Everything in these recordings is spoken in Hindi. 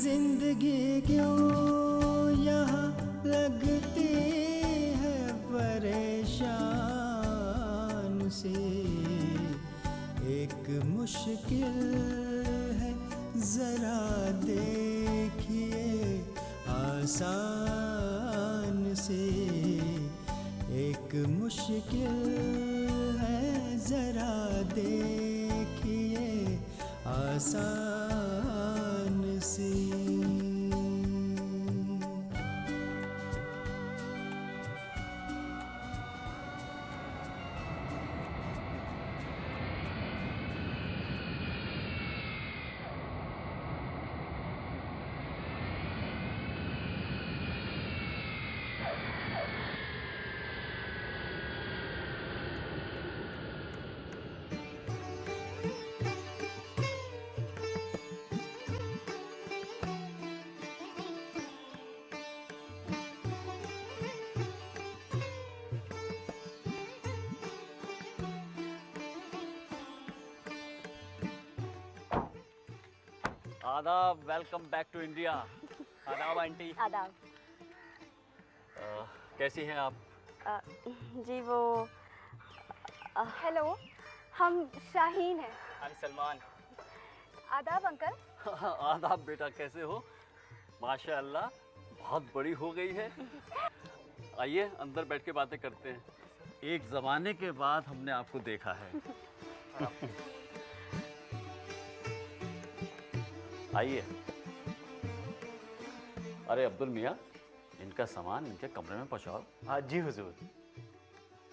जिंदगी क्यों यहाँ लगती है परेशान सी, एक मुश्किल है जरा देखिए आसान सी, एक मुश्किल है जरा देखिए आसान सी। आदाब, वेलकम बैक टू इंडिया। आदाब आंटी। आदाब। कैसी हैं आप? जी वो हेलो, हम शाहीन हैं। I'm सलमान। आदाब अंकल। आदाब बेटा, कैसे हो? माशाअल्लाह बहुत बड़ी हो गई है। आइए अंदर बैठ के बातें करते हैं। एक ज़माने के बाद हमने आपको देखा है। आइए। अरे अब्दुल मियाँ, इनका सामान इनके कमरे में पहुँचाओ। हाँ जी हुजूर।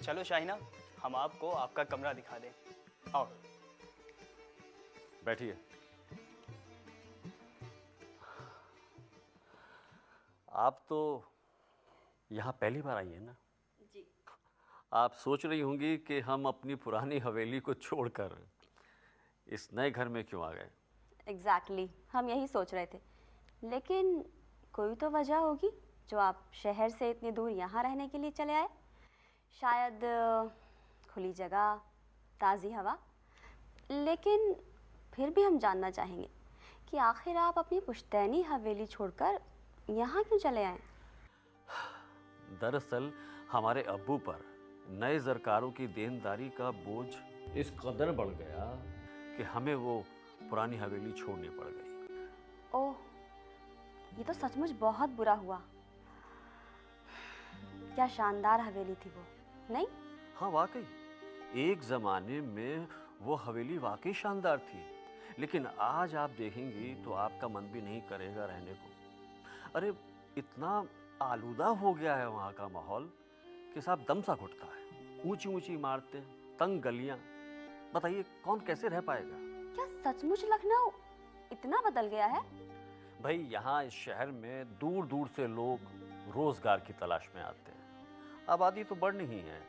चलो शाहिना, हम आपको आपका कमरा दिखा दें। आओ बैठिए। आप तो यहाँ पहली बार आई है ना? जी। आप सोच रही होंगी कि हम अपनी पुरानी हवेली को छोड़कर इस नए घर में क्यों आ गए। एग्जैक्टली, हम यही सोच रहे थे, लेकिन कोई तो वजह होगी जो आप शहर से इतनी दूर यहाँ रहने के लिए चले आए। शायद खुली जगह, ताज़ी हवा। लेकिन फिर भी हम जानना चाहेंगे कि आखिर आप अपनी पुश्तैनी हवेली छोड़कर यहाँ क्यों चले आए। दरअसल हमारे अब्बू पर नए ज़रकारों की देनदारी का बोझ इस कदर बढ़ गया कि हमें वो पुरानी हवेली छोड़नी पड़ गई। ओह, ये तो सचमुच बहुत बुरा हुआ। क्या शानदार हवेली थी वो, नहीं? हाँ वाकई, एक ज़माने में वो हवेली वाकई शानदार थी, लेकिन आज आप देखेंगी तो आपका मन भी नहीं करेगा रहने को। अरे इतना आलूदा हो गया है वहाँ का माहौल कि साहब दम सा घुटता है। ऊंची ऊंची इमारतें, तंग गलियाँ, बताइए कौन कैसे रह पाएगा। क्या सचमुच लखनऊ इतना बदल गया है? भाई यहाँ इस शहर में दूर दूर से लोग रोजगार की तलाश में आते हैं, आबादी तो बढ़नी ही है।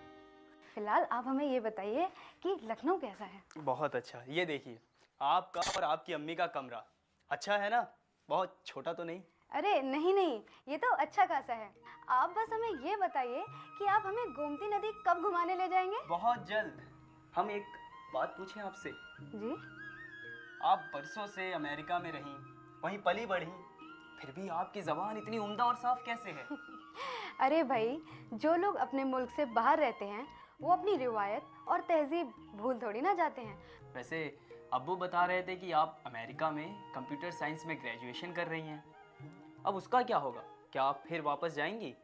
फिलहाल आप हमें ये बताइए कि लखनऊ कैसा है। बहुत अच्छा। ये देखिए, आपका और आपकी अम्मी का कमरा अच्छा है ना? बहुत छोटा तो नहीं? अरे नहीं नहीं, ये तो अच्छा खासा है। आप बस हमें ये बताइए कि आप हमें गोमती नदी कब घुमाने ले जाएंगे। बहुत जल्द। हम एक बात पूछें आपसे? जी। आप बरसों से अमेरिका में रहीं, वहीं पली बढ़ी, फिर भी आपकी ज़बान इतनी उम्दा और साफ कैसे है? अरे भाई, जो लोग अपने मुल्क से बाहर रहते हैं वो अपनी रिवायत और तहजीब भूल थोड़ी ना जाते हैं। वैसे अब्बू बता रहे थे कि आप अमेरिका में कंप्यूटर साइंस में ग्रेजुएशन कर रही हैं। अब उसका क्या होगा? क्या आप फिर वापस जाएंगी?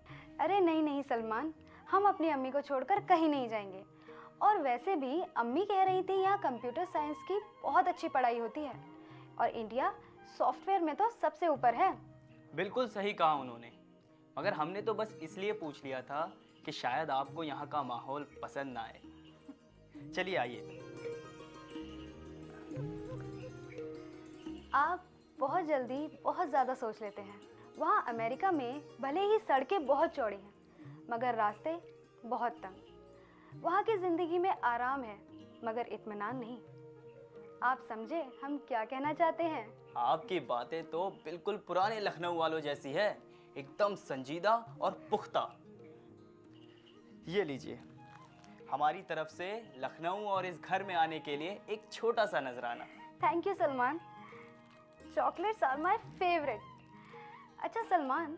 अरे नहीं नहीं सलमान, हम अपनी अम्मी को छोड़कर कहीं नहीं जाएंगे। और वैसे भी अम्मी कह रही थी यहाँ कंप्यूटर साइंस की बहुत अच्छी पढ़ाई होती है और इंडिया सॉफ्टवेयर में तो सबसे ऊपर है। बिल्कुल सही कहा उन्होंने, मगर हमने तो बस इसलिए पूछ लिया था कि शायद आपको यहाँ का माहौल पसंद ना आए। चलिए आइए। आप बहुत जल्दी बहुत ज़्यादा सोच लेते हैं। वहाँ अमेरिका में भले ही सड़कें बहुत चौड़ी हैं मगर रास्ते बहुत तंग। वहाँ की ज़िंदगी में आराम है मगर इत्मीनान नहीं। आप समझे हम क्या कहना चाहते हैं? आपकी बातें तो बिल्कुल पुराने लखनऊ वालों जैसी है, एकदम संजीदा और पुख्ता। ये लीजिए, हमारी तरफ से लखनऊ और इस घर में आने के लिए एक छोटा सा नजराना। Thank you Salman. Chocolates are my favourite. अच्छा सलमान,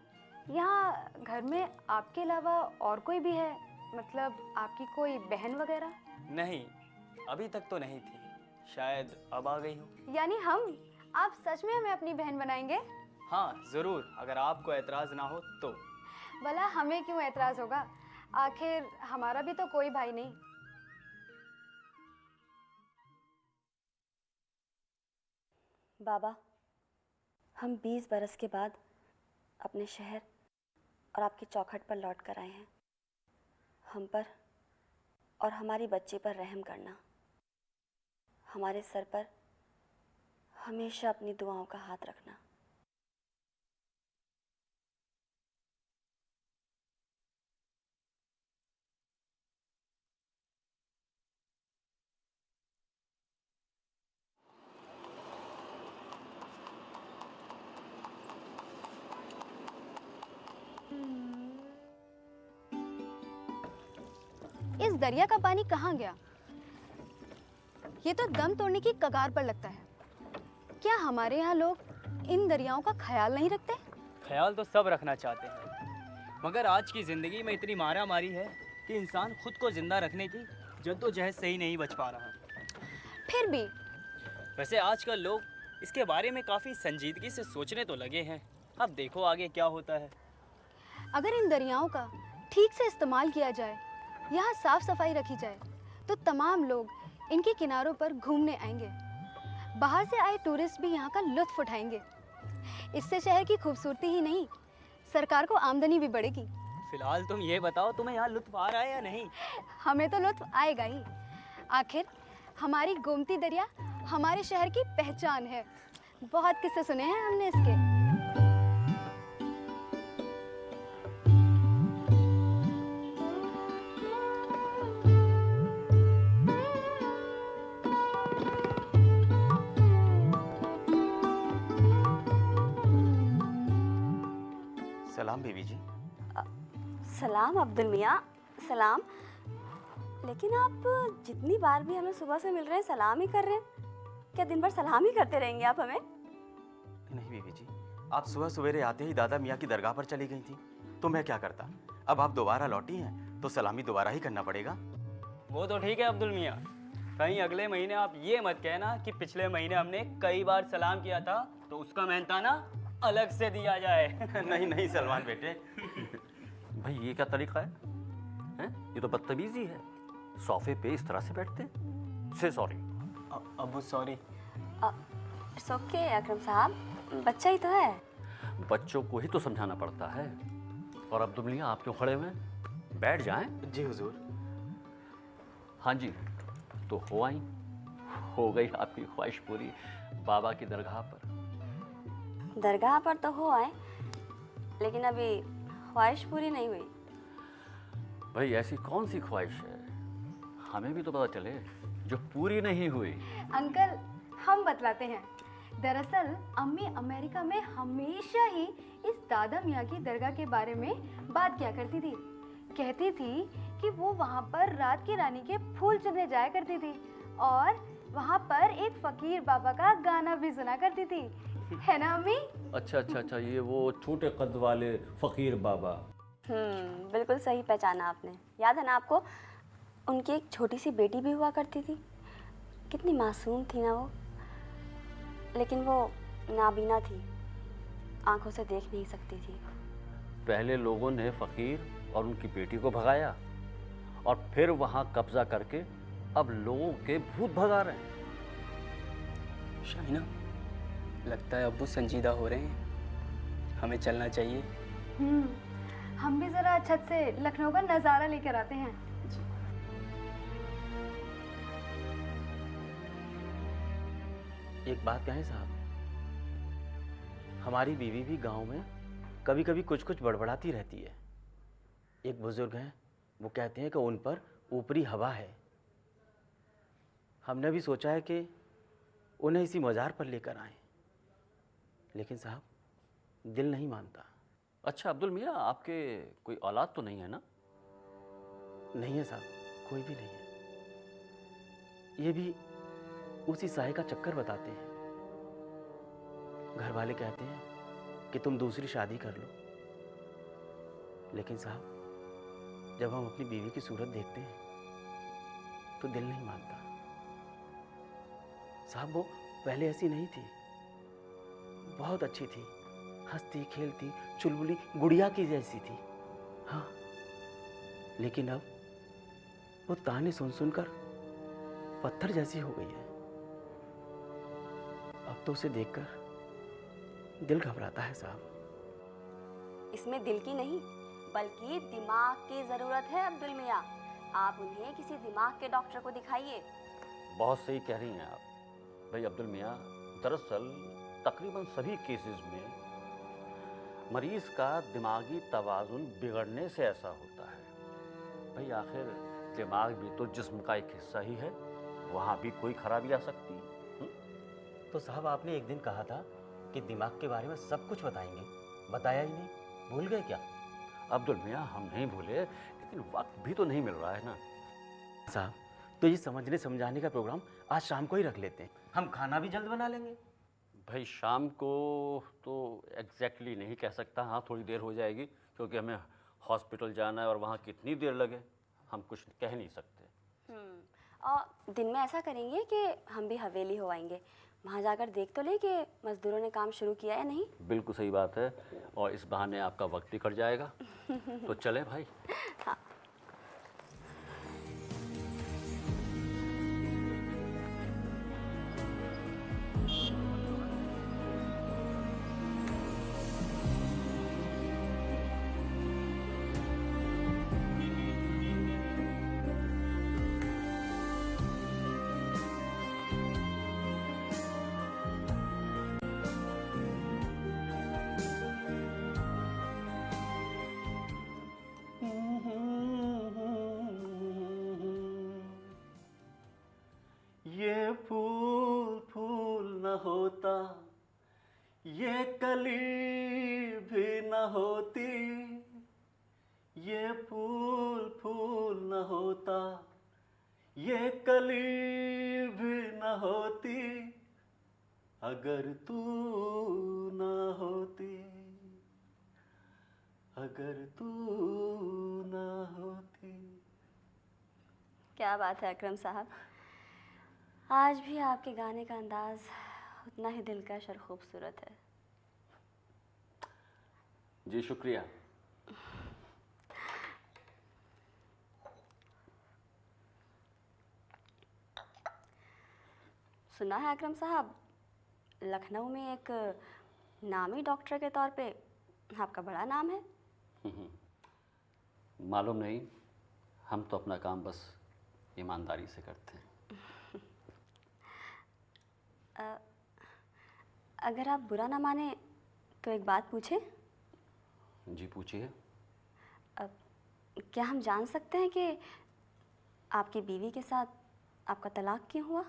यहाँ घर में आपके अलावा और कोई भी है? मतलब आपकी कोई बहन वगैरह? नहीं, अभी तक तो नहीं थी, शायद अब आ गई हो। यानी हम? आप सच में हमें अपनी बहन बनाएंगे? हाँ ज़रूर, अगर आपको एतराज़ ना हो तो। भला हमें क्यों एतराज़ होगा, आखिर हमारा भी तो कोई भाई नहीं। बाबा, हम 20 बरस के बाद अपने शहर और आपकी चौखट पर लौट कर आए हैं। हम पर और हमारी बच्ची पर रहम करना, हमारे सर पर हमेशा अपनी दुआओं का हाथ रखना। इस दरिया का पानी कहाँ गया? ये तो दम तोड़ने की कगार पर लगता है। क्या हमारे यहाँ लोग इन दरियाओं का ख्याल नहीं रखते? ख्याल तो सब रखना चाहते हैं, मगर आज की ज़िंदगी में इतनी मारा मारी है कि इंसान खुद को ज़िंदा रखने की जद्दोजहद से ही नहीं बच पा रहा। फिर भी वैसे आजकल लोग इसके बारे में काफ़ी संजीदगी से सोचने तो लगे हैं। अब देखो आगे क्या होता है। अगर इन दरियाओं का ठीक से इस्तेमाल किया जाए, यहाँ साफ सफाई रखी जाए, तो तमाम लोग इनके किनारों पर घूमने आएंगे। बाहर से आए टूरिस्ट भी यहाँ का लुत्फ उठाएंगे। इससे शहर की खूबसूरती ही नहीं, सरकार को आमदनी भी बढ़ेगी। फिलहाल तुम ये बताओ, तुम्हें यहाँ लुत्फ आ रहा है या नहीं? हमें तो लुत्फ आएगा ही। आखिर हमारी गोमती दरिया हमारे शहर की पहचान है। बहुत किस्से सुने हैं हमने इसके। सलाम बीवी जी। सलाम अब्दुल मियाँ, सलाम। लेकिन आप जितनी बार भी हमें सुबह से मिल रहे हैं सलाम ही कर रहे हैं। क्या दिन भर सलाम ही करते रहेंगे आप हमें? नहीं बीवी जी, आप सुबह सवेरे आते ही दादा मियाँ की दरगाह पर चली गई थी, तो मैं क्या करता। अब आप दोबारा लौटी हैं तो सलामी दोबारा ही करना पड़ेगा। वो तो ठीक है अब्दुल मियाँ, कहीं अगले महीने आप ये मत कहना कि पिछले महीने हमने कई बार सलाम किया था तो उसका मेहनताना अलग से दिया जाए। नहीं नहीं सलमान बेटे। भाई ये क्या तरीका है? हैं? ये तो बदतमीजी है। सोफे पे इस तरह से बैठते हैं। से सॉरी। अब्बू सॉरी। इट्स ओके अकरम साहब, बच्चा ही तो है। बच्चों को ही तो समझाना पड़ता है। और अब्दुल मियाँ आप क्यों खड़े हुए हैं? बैठ जाएं। जी हुजूर। हाँ जी, तो हो गई आपकी ख्वाहिश पूरी बाबा की दरगाह पर। दरगाह पर तो हो आए, लेकिन अभी ख्वाहिश पूरी नहीं हुई। भाई ऐसी कौन सी ख्वाहिश है, हमें भी तो पता चले, जो पूरी नहीं हुई। अंकल हम बतलाते हैं। दरअसल अम्मी अमेरिका में हमेशा ही इस दादा मियाँ की दरगाह के बारे में बात किया करती थी। कहती थी कि वो वहाँ पर रात की रानी के फूल चुनने जाया करती थी और वहाँ पर एक फकीर बाबा का गाना भी सुना करती थी, है ना अम्मी? अच्छा, ये वो छोटे कद वाले फकीर बाबा। बिल्कुल सही पहचाना आपने। याद है ना आपको, उनकी एक छोटी सी बेटी भी हुआ करती थी। कितनी मासूम थी ना वो, लेकिन वो नाबीना थी, आंखों से देख नहीं सकती थी। पहले लोगों ने फकीर और उनकी बेटी को भगाया और फिर वहां कब्जा करके अब लोगों के भूत भगा रहे हैं। शाहिना, लगता है अब्बू संजीदा हो रहे हैं, हमें चलना चाहिए। हम भी जरा छत से लखनऊ का नज़ारा लेकर आते हैं। एक बात कहें साहब, हमारी बीवी भी गांव में कभी कभी कुछ कुछ बड़बड़ाती रहती है। एक बुजुर्ग हैं, वो कहते हैं कि उन पर ऊपरी हवा है। हमने भी सोचा है कि उन्हें इसी मज़ार पर लेकर आएं, लेकिन साहब दिल नहीं मानता। अच्छा अब्दुल मियाँ, आपके कोई औलाद तो नहीं है ना? नहीं है साहब, कोई भी नहीं है। ये भी उसी साए का चक्कर बताते हैं। घर वाले कहते हैं कि तुम दूसरी शादी कर लो, लेकिन साहब जब हम अपनी बीवी की सूरत देखते हैं तो दिल नहीं मानता। साहब वो पहले ऐसी नहीं थी, बहुत अच्छी थी, हंसती खेलती चुलबुली गुड़िया की जैसी थी। हाँ, लेकिन अब वो ताने सुन सुनकर पत्थर जैसी हो गई है। अब तो उसे देखकर दिल घबराता है साहब। इसमें दिल की नहीं बल्कि दिमाग की ज़रूरत है अब्दुल मियाँ। आप उन्हें किसी दिमाग के डॉक्टर को दिखाइए। बहुत सही कह रही हैं आप भाई अब्दुल मियाँ। दरअसल तकरीबन सभी केसेस में मरीज का दिमागी तवाज़ुन बिगड़ने से ऐसा होता है। भाई आखिर दिमाग भी तो जिस्म का एक हिस्सा ही है, वहाँ भी कोई खराबी आ सकती है। तो साहब आपने एक दिन कहा था कि दिमाग के बारे में सब कुछ बताएंगे, बताया ही नहीं, भूल गए क्या? अब्दुल मियाँ हम नहीं भूले, लेकिन वक्त भी तो नहीं मिल रहा है ना। साहब तो ये समझने समझाने का प्रोग्राम आज शाम को ही रख लेते हैं, हम खाना भी जल्द बना लेंगे। भाई शाम को तो एग्जैक्टली नहीं कह सकता, हाँ थोड़ी देर हो जाएगी, क्योंकि हमें हॉस्पिटल जाना है और वहाँ कितनी देर लगे हम कुछ कह नहीं सकते। और दिन में ऐसा करेंगे कि हम भी हवेली हो आएंगे, वहाँ जाकर देख तो ले कि मज़दूरों ने काम शुरू किया है नहीं। बिल्कुल सही बात है, और इस बहाने आपका वक्त भी कट जाएगा। तो चले भाई। हाँ। ये फूल फूल न होता, ये कली भी न होती, ये फूल फूल न होता, ये कली भी न होती, अगर तू न होती, अगर तू न होती। क्या बात है अकरम साहब, आज भी आपके गाने का अंदाज उतना ही दिलकश और खूबसूरत है। जी शुक्रिया। सुना है अकरम साहब, लखनऊ में एक नामी डॉक्टर के तौर पे आपका बड़ा नाम है। मालूम नहीं, हम तो अपना काम बस ईमानदारी से करते हैं। अगर आप बुरा ना माने तो एक बात पूछें? जी पूछिए। क्या हम जान सकते हैं कि आपकी बीवी के साथ आपका तलाक क्यों हुआ?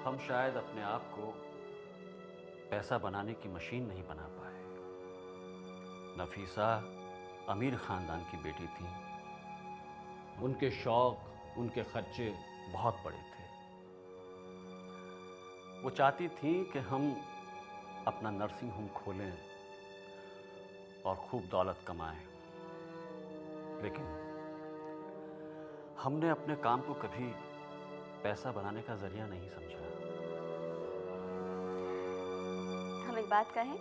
हम शायद अपने आप को पैसा बनाने की मशीन नहीं बना पाए। नफीसा अमीर ख़ानदान की बेटी थी, उनके शौक़, उनके खर्चे बहुत बड़े थे। वो चाहती थी कि हम अपना नर्सिंग होम खोलें और खूब दौलत कमाएं, लेकिन हमने अपने काम को कभी पैसा बनाने का जरिया नहीं समझा। हम एक बात कहें?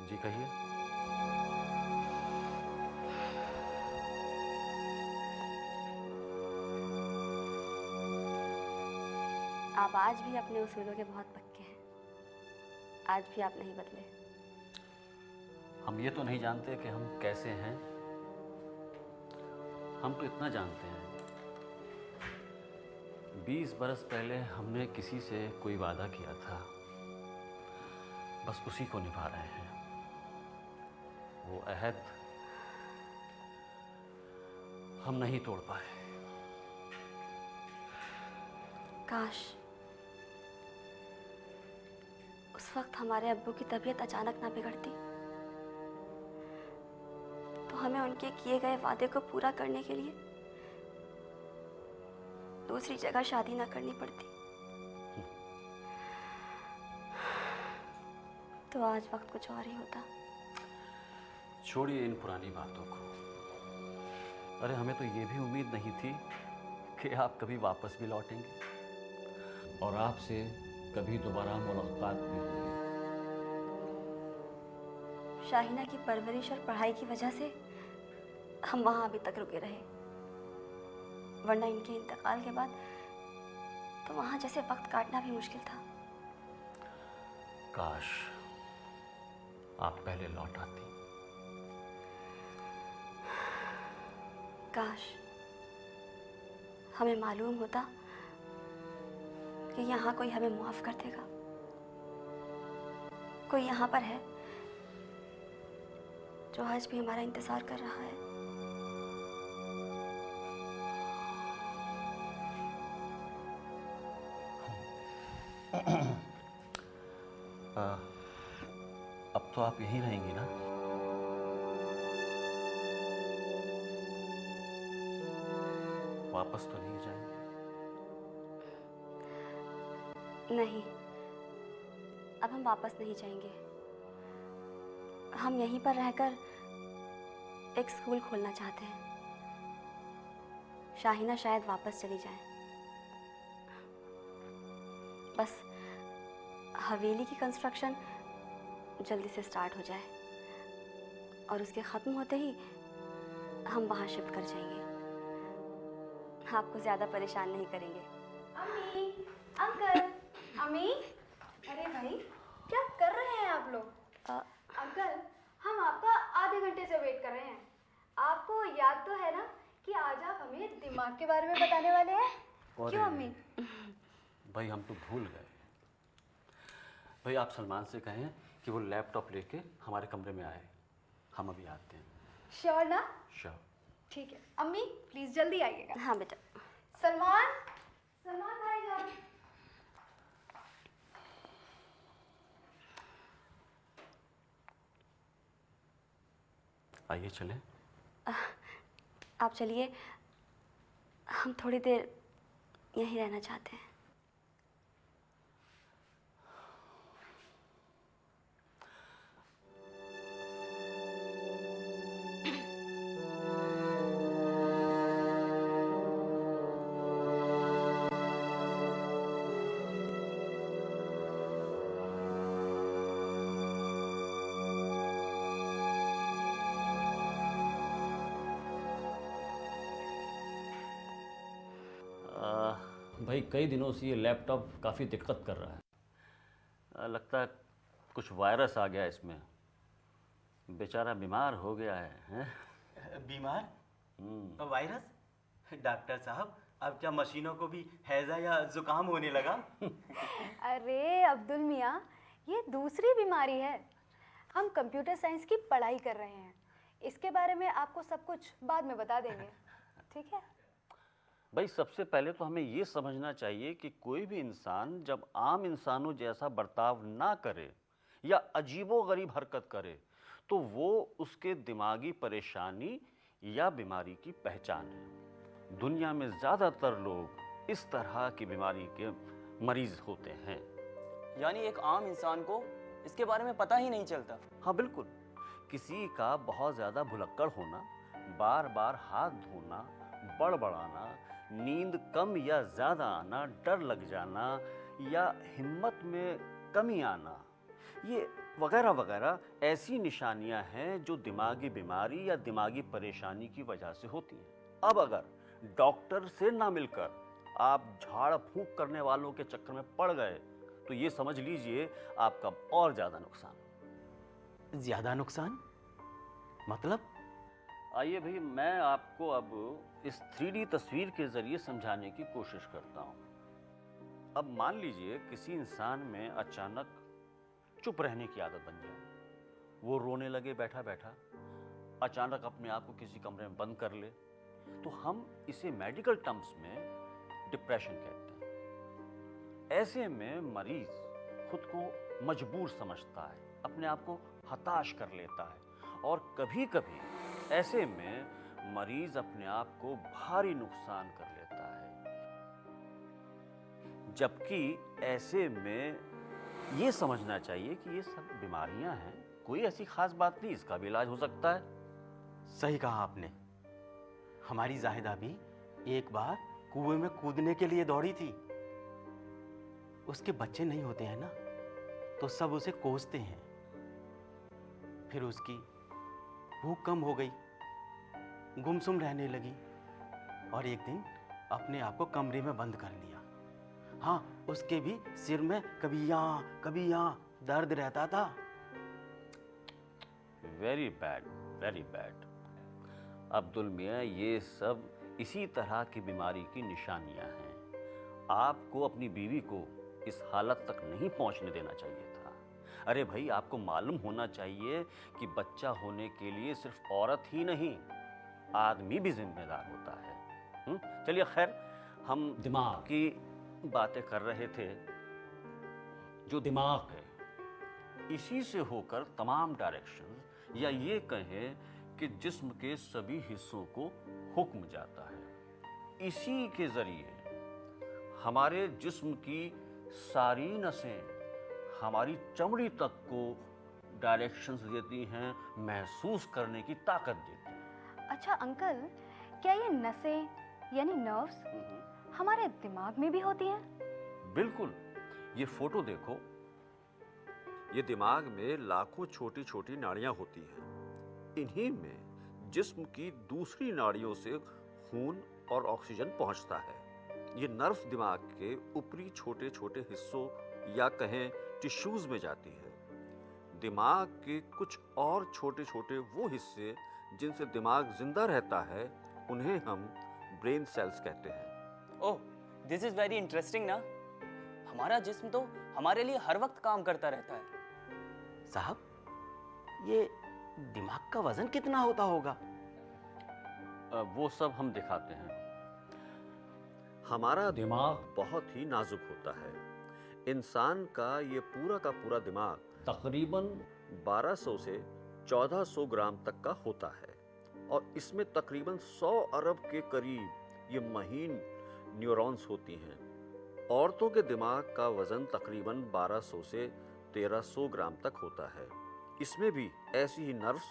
जी कहिए। आप आज भी अपने उसूलों के बहुत पक्के हैं, आज भी आप नहीं बदले। हम ये तो नहीं जानते कि हम कैसे हैं, हम तो इतना जानते हैं 20 बरस पहले हमने किसी से कोई वादा किया था, बस उसी को निभा रहे हैं। वो अहद हम नहीं तोड़ पाए। काश उस वक्त हमारे अब्बू की तबीयत अचानक ना बिगड़ती तो हमें उनके किए गए वादे को पूरा करने के लिए दूसरी जगह शादी ना करनी पड़ती। तो आज वक्त कुछ और ही होता। छोड़िए इन पुरानी बातों को। अरे हमें तो ये भी उम्मीद नहीं थी कि आप कभी वापस भी लौटेंगे और आपसे कभी दोबारा मुलाकात भी होगी। शाहिना की परवरिश और पढ़ाई की वजह से हम वहाँ अभी तक रुके रहे, वरना इनके इंतकाल के बाद तो वहाँ जैसे वक्त काटना भी मुश्किल था। काश आप पहले लौट आती। काश हमें मालूम होता कि यहाँ कोई हमें माफ कर देगा, कोई यहाँ पर है जो आज भी हमारा इंतजार कर रहा है। अब तो आप यहीं रहेंगी ना? वापस तो नहीं जाएंगे? नहीं, अब हम वापस नहीं जाएंगे। हम यहीं पर रहकर एक स्कूल खोलना चाहते हैं। शाहिना शायद वापस चली जाए, बस हवेली की कंस्ट्रक्शन जल्दी से स्टार्ट हो जाए और उसके ख़त्म होते ही हम वहाँ शिफ्ट कर जाएंगे। आपको ज़्यादा परेशान नहीं करेंगे। अम्मी, अंकल, अम्मी, अरे भाई क्या कर रहे हैं आप लोग? अंकल, हम आपका आधे घंटे से वेट कर रहे हैं। आपको याद तो है ना कि आज आप हमें दिमाग के बारे में बताने वाले हैं? क्यों अम्मी? भाई हम तो भूल गए। भाई आप सलमान से कहें कि वो लैपटॉप लेके हमारे कमरे में आए, हम अभी आते हैं। श्योर ना? श्योर। ठीक है अम्मी, प्लीज जल्दी आइएगा। हाँ बेटा। सलमान, सलमान भाईजान। आइए चलें। आप चलिए, हम थोड़ी देर यहीं रहना चाहते हैं। भाई कई दिनों से ये लैपटॉप काफ़ी दिक्कत कर रहा है। लगता है कुछ वायरस आ गया इसमें। बेचारा बीमार हो गया है? बीमार? वायरस? डॉक्टर साहब, अब क्या मशीनों को भी हैजा या जुकाम होने लगा? अरे अब्दुल मियाँ, ये दूसरी बीमारी है। हम कंप्यूटर साइंस की पढ़ाई कर रहे हैं, इसके बारे में आपको सब कुछ बाद में बता देंगे, ठीक है? भाई सबसे पहले तो हमें ये समझना चाहिए कि कोई भी इंसान जब आम इंसानों जैसा बर्ताव ना करे या अजीबोगरीब हरकत करे तो वो उसके दिमागी परेशानी या बीमारी की पहचान है। दुनिया में ज़्यादातर लोग इस तरह की बीमारी के मरीज होते हैं। यानी एक आम इंसान को इसके बारे में पता ही नहीं चलता। हाँ बिल्कुल। किसी का बहुत ज़्यादा भुलक्कड़ होना, बार बार हाथ धोना, बड़बड़ाना, नींद कम या ज़्यादा आना, डर लग जाना या हिम्मत में कमी आना, ये वगैरह वगैरह ऐसी निशानियां हैं जो दिमागी बीमारी या दिमागी परेशानी की वजह से होती हैं। अब अगर डॉक्टर से ना मिलकर आप झाड़ फूंक करने वालों के चक्कर में पड़ गए तो ये समझ लीजिए आपका और ज़्यादा नुकसान। ज्यादा नुकसान? मतलब? आइए भाई, मैं आपको अब इस 3D तस्वीर के ज़रिए समझाने की कोशिश करता हूँ। अब मान लीजिए किसी इंसान में अचानक चुप रहने की आदत बन जाए। वो रोने लगे बैठा बैठा, अचानक अपने आप को किसी कमरे में बंद कर ले, तो हम इसे मेडिकल टर्म्स में डिप्रेशन कहते हैं। ऐसे में मरीज खुद को मजबूर समझता है, अपने आप को हताश कर लेता है और कभी कभी ऐसे में मरीज अपने आप को भारी नुकसान कर लेता है। जबकि ऐसे में ये समझना चाहिए कि ये सब बीमारियां हैं, कोई ऐसी खास बात नहीं, इसका भी इलाज हो सकता है। सही कहा आपने। हमारी जाहिदा भी एक बार कुएं में कूदने के लिए दौड़ी थी। उसके बच्चे नहीं होते हैं ना, तो सब उसे कोसते हैं। फिर उसकी भूख कम हो गई, गुमसुम रहने लगी और एक दिन अपने आप को कमरे में बंद कर लिया। हाँ, उसके भी सिर में कभी यहाँ दर्द रहता था। Very bad, very bad. Abdul मियाँ, ये सब इसी तरह की बीमारी की निशानियां हैं। आपको अपनी बीवी को इस हालत तक नहीं पहुंचने देना चाहिए था। अरे भाई, आपको मालूम होना चाहिए कि बच्चा होने के लिए सिर्फ औरत ही नहीं, आदमी भी जिम्मेदार होता है। चलिए खैर, हम दिमाग की बातें कर रहे थे। जो दिमाग है, इसी से होकर तमाम डायरेक्शंस, या ये कहें कि जिस्म के सभी हिस्सों को हुक्म जाता है। इसी के जरिए हमारे जिस्म की सारी नसें हमारी चमड़ी तक को डायरेक्शंस देती हैं, महसूस करने की ताकत देती हैं। अच्छा अंकल, क्या ये नसें यानी नर्व्स हमारे दिमाग में भी होती हैं? बिल्कुल। ये फोटो देखो, ये दिमाग में लाखों छोटी छोटी नाड़ियां होती हैं। इन्हीं में जिस्म की दूसरी नाड़ियों से खून और ऑक्सीजन पहुंचता है। ये नर्व्स दिमाग के ऊपरी छोटे छोटे हिस्सों या कहें टिश्यूज में जाती है। दिमाग के कुछ और छोटे छोटे वो हिस्से जिनसे दिमाग जिंदा रहता है, उन्हें हम ब्रेन सेल्स कहते हैं। ओह, दिस इज वेरी इंटरेस्टिंग ना। हमारा जिस्म तो हमारे लिए हर वक्त काम करता रहता है। साहब, ये दिमाग का वजन कितना होता होगा? वो सब हम दिखाते हैं। हमारा दिमाग बहुत ही नाजुक होता है। इंसान का ये पूरा का पूरा दिमाग तकरीबन 1200 से 1400 ग्राम तक का होता है और इसमें तकरीबन 100 अरब के करीब ये महीन न्यूरॉन्स होती हैं। औरतों के दिमाग का वजन तकरीबन 1200 से 1300 ग्राम तक होता है। इसमें भी ऐसी ही नर्व्स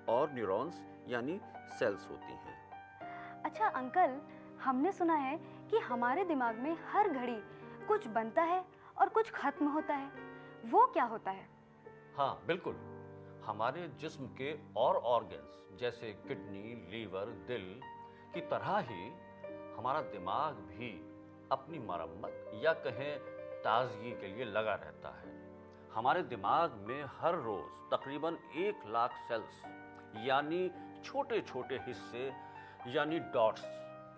और न्यूरॉन्स यानी सेल्स होती हैं। अच्छा अंकल, हमने सुना है कि हमारे दिमाग में हर घड़ी कुछ बनता है और कुछ खत्म होता है। वो क्या होता है? हाँ बिल्कुल। हमारे जिस्म के और ऑर्गन्स जैसे किडनी, लीवर, दिल की तरह ही हमारा दिमाग भी अपनी मरम्मत या कहें ताजगी के लिए लगा रहता है। हमारे दिमाग में हर रोज तकरीबन 1 लाख सेल्स यानी छोटे छोटे हिस्से यानी डॉट्स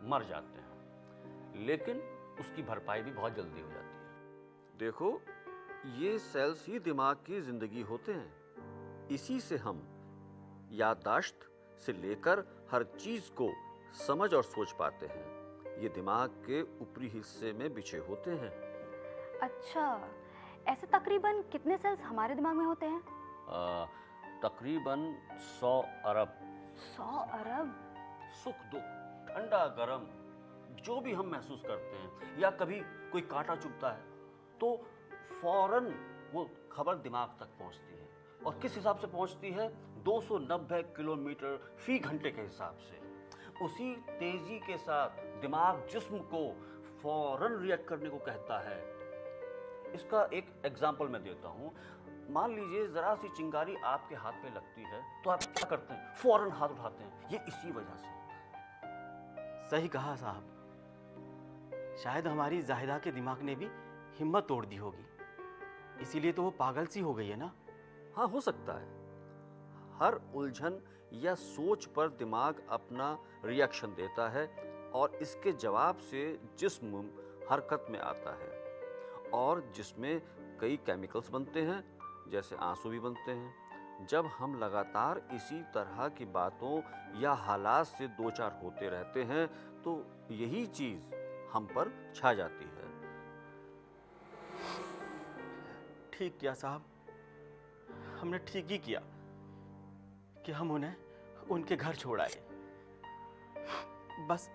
मर जाते हैं, लेकिन उसकी भरपाई भी बहुत जल्दी हो जाती है। देखो, ये सेल्स ही दिमाग की जिंदगी होते हैं। इसी से हम याददाश्त से लेकर हर चीज को समझ और सोच पाते हैं। ये दिमाग के ऊपरी हिस्से में बिछे होते हैं। अच्छा, ऐसे तकरीबन कितने सेल्स हमारे दिमाग में होते हैं? तकरीबन 100 अरब। 100 अरब? सुख दुख, ठंडा गरम, जो भी हम महसूस करते हैं, या कभी कोई कांटा चुभता है तो फौरन वो खबर दिमाग तक पहुंचती है। और किस हिसाब से पहुंचती है? 290 किलोमीटर फी घंटे के हिसाब से। उसी तेजी के साथ दिमाग जिस्म को फौरन रिएक्ट करने को कहता है। इसका एक एग्जाम्पल मैं देता हूँ। मान लीजिए जरा सी चिंगारी आपके हाथ पे लगती है तो आप क्या करते हैं? फौरन हाथ उठाते हैं। ये इसी वजह से होता है। सही कहा साहब। शायद हमारी जाहिदा के दिमाग ने भी हिम्मत तोड़ दी होगी, इसीलिए तो वो पागल सी हो गई है ना। हाँ, हो सकता है। हर उलझन या सोच पर दिमाग अपना रिएक्शन देता है और इसके जवाब से जिस्म हरकत में आता है और जिसमें कई केमिकल्स बनते हैं, जैसे आंसू भी बनते हैं। जब हम लगातार इसी तरह की बातों या हालात से दो चार होते रहते हैं तो यही चीज़ हम पर छा जाती है। ठीक किया साहब, हमने ठीक ही किया कि हम उन्हें उनके घर छोड़ आए। बस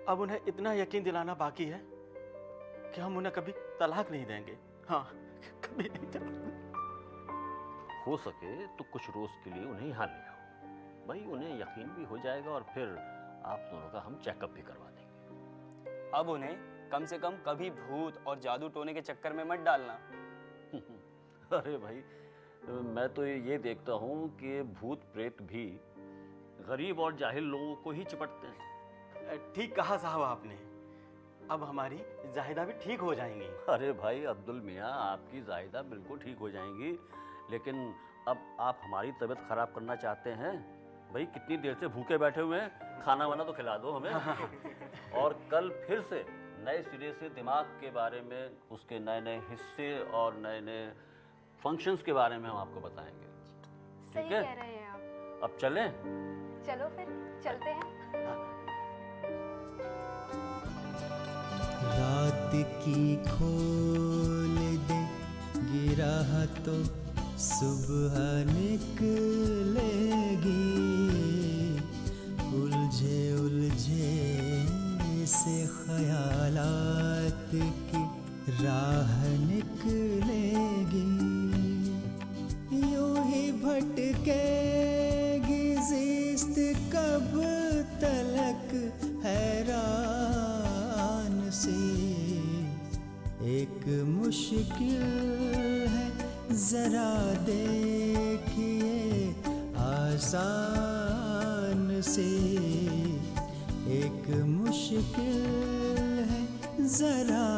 अब उन्हें इतना यकीन दिलाना बाकी है कि हम उन्हें कभी तलाक नहीं देंगे। हाँ, कभी नहीं तलाक। हो सके तो कुछ रोज के लिए उन्हें यहाँ ले आओ भाई, उन्हें यकीन भी हो जाएगा और फिर आप दोनों का हम चेकअप भी करवा देंगे। अब उन्हें कम से कम कभी भूत और जादू टोने के चक्कर में मत डालना। अरे भाई, मैं तो ये देखता हूँ कि भूत प्रेत भी गरीब और जाहिल लोगों को ही चिपटते हैं। ठीक कहा साहब आपने, अब हमारी जाहिदा भी ठीक हो जाएंगी। अरे भाई अब्दुल मियाँ, आपकी जाहिदा बिल्कुल ठीक हो जाएंगी, लेकिन अब आप हमारी तबीयत खराब करना चाहते हैं? भाई कितनी देर से भूखे बैठे हुए हैं, खाना वाना तो खिला दो हमें। और कल फिर से नए सिरे से दिमाग के बारे में, उसके नए नए हिस्से और नए नए फंक्शंस के बारे में हम आपको बताएंगे। सही ठीक है? कह रहे हैं आप। अब चलें? चलो फिर चलते हैं। रात की खोल दे गिरा तो सुबह निकलेगी, उलझे उलझे से ख्यालात की राह निकलेगी, यूं ही भटकेगी ज़िस्त कब तलक हैरान सी, एक मुश्किल है जरा देखिए आसान से, एक मुश्किल है जरा